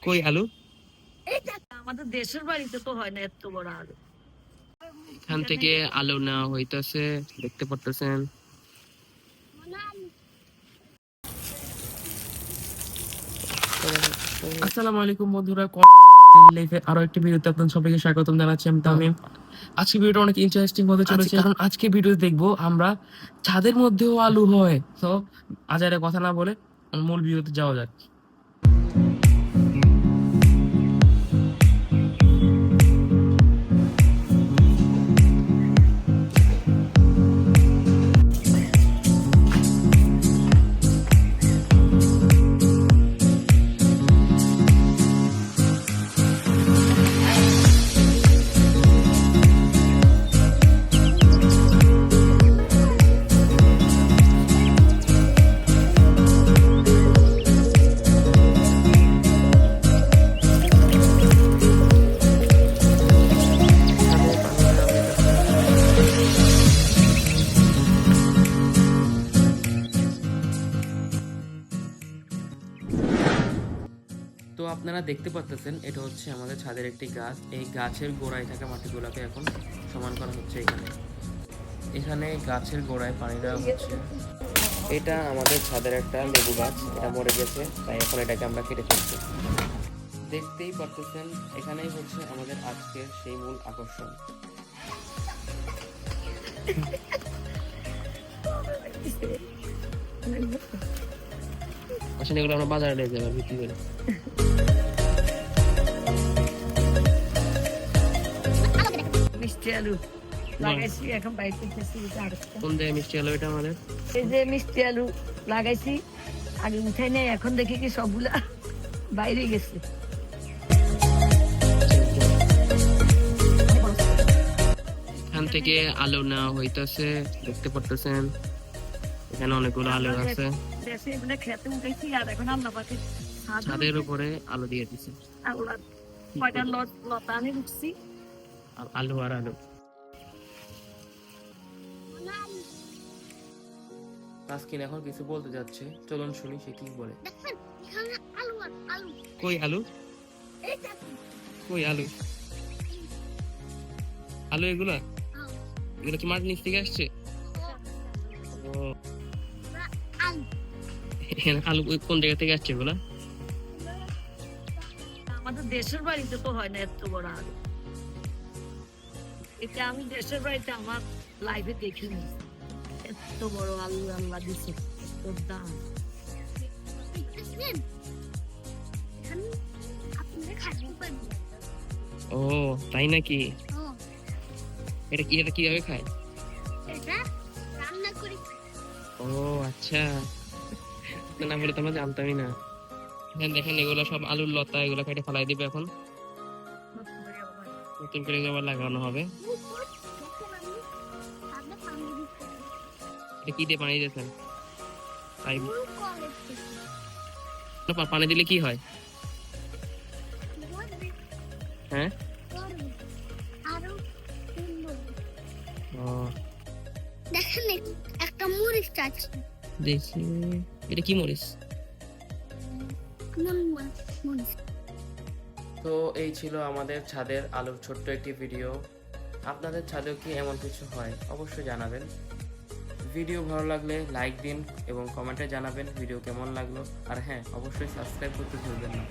কই আলু? আমাদের দেশের বাড়িতে তো হয় না এত বড় আলু। এখান থেকে আলু নেওয়া হইতেছে, দেখতে পারতেছেন। আসসালামু আলাইকুম বন্ধুরা, লাইফে আরো একটি ভিডিওতে আপনাদের সবাইকে স্বাগতম জানাচ্ছি। আমি তামিম। আজকে ভিডিওটা অনেক ইন্টারেস্টিং হতে চলেছে, কারণ আজকে ভিডিও দেখবো আমরা ছাদের মধ্যেও আলু হয়। তো আজ আর কথা না বলে মূল ভিডিওতে যাওয়া যাক। তো আপনারা দেখতে পাচ্ছেন এটা হচ্ছে আমাদের ছাদের একটি গাছ। এই গাছের গোড়ায় থাকা মাটিগুলোকে এখন সমান করা হচ্ছে। এখানে গাছের গোড়ায় পানি দেওয়া হচ্ছে। এটা আমাদের ছাদের একটা লেবু গাছ, এটা মরে গেছে, তাই এখন এটাকে আমরা কেটে ফেলছি। দেখতেই পারতেছেন এখানেই হচ্ছে আমাদের আজকের সেই মূল আকর্ষণ। আসলে এগুলো আমরা বাজারে নিয়ে যাবো বিক্রি করে। মিষ্টি আলু লাগাইছি, এখন বাইরে করতেছি। কোন জায়গায় মিষ্টি আলু এটা আমাদের? এই যে মিষ্টি আলু লাগাইছি, আগে উঠাই নাই, এখন দেখি কি সবগুলা বাইরে গেছে। এখান থেকে আলু নেওয়া হইতেছে, দেখতে পারতেছেন। এখানে অনেকগুলো আলু আছে। দেশে এগুলো খেতে উঠেছি, আর এখন আমরা পাখি ছাদের উপরে আলু দিয়ে দিছে। কয়টা লতা আমি উঠছি। আলু আর আলু। তাসকিন এখন কিছু বলতে যাচ্ছে, চলুন শুনি সে কি বলে। কই আলু? কই আলু? আলু এগুলা? এগুলো কি মাটির নিচ থেকে আসছে? আলু কোন জায়গা থেকে আসছে এগুলা? আমাদের দেশের বাড়িতে তো হয় না এত বড় আলু। এটা আমি দেশের বাড়িতে আমার লাইফে দেখিনি, এত বড় আলু আল্লাহ দিছে। তোর দাম ও তাই নাকি? এটা কিভাবে খায়? ও আচ্ছা, না বলে তো আমরা জানতামই না। দেখেন এগুলো সব আলুর লতা, এগুলো কেটে ফেলাই দিবে, এখন নতুন করে আবার লাগানো হবে। এটা কি দিয়ে পানি দিয়েছেন? পানি দিলে কি হয়? হ্যাঁ, দেখেন একটা মরিচ আছে, দেখি এটা কি মরিচ। তো এই ছিল আমাদের ছাদের আলুর ছোট্ট একটি ভিডিও। আপনাদের ছাদেও কি এমন কিছু হয় অবশ্যই জানাবেন। ভিডিও ভালো লাগলে লাইক দিন এবং কমেন্টে জানাবেন ভিডিও কেমন লাগলো। আর হ্যাঁ, অবশ্যই সাবস্ক্রাইব করতে ভুলবেন না।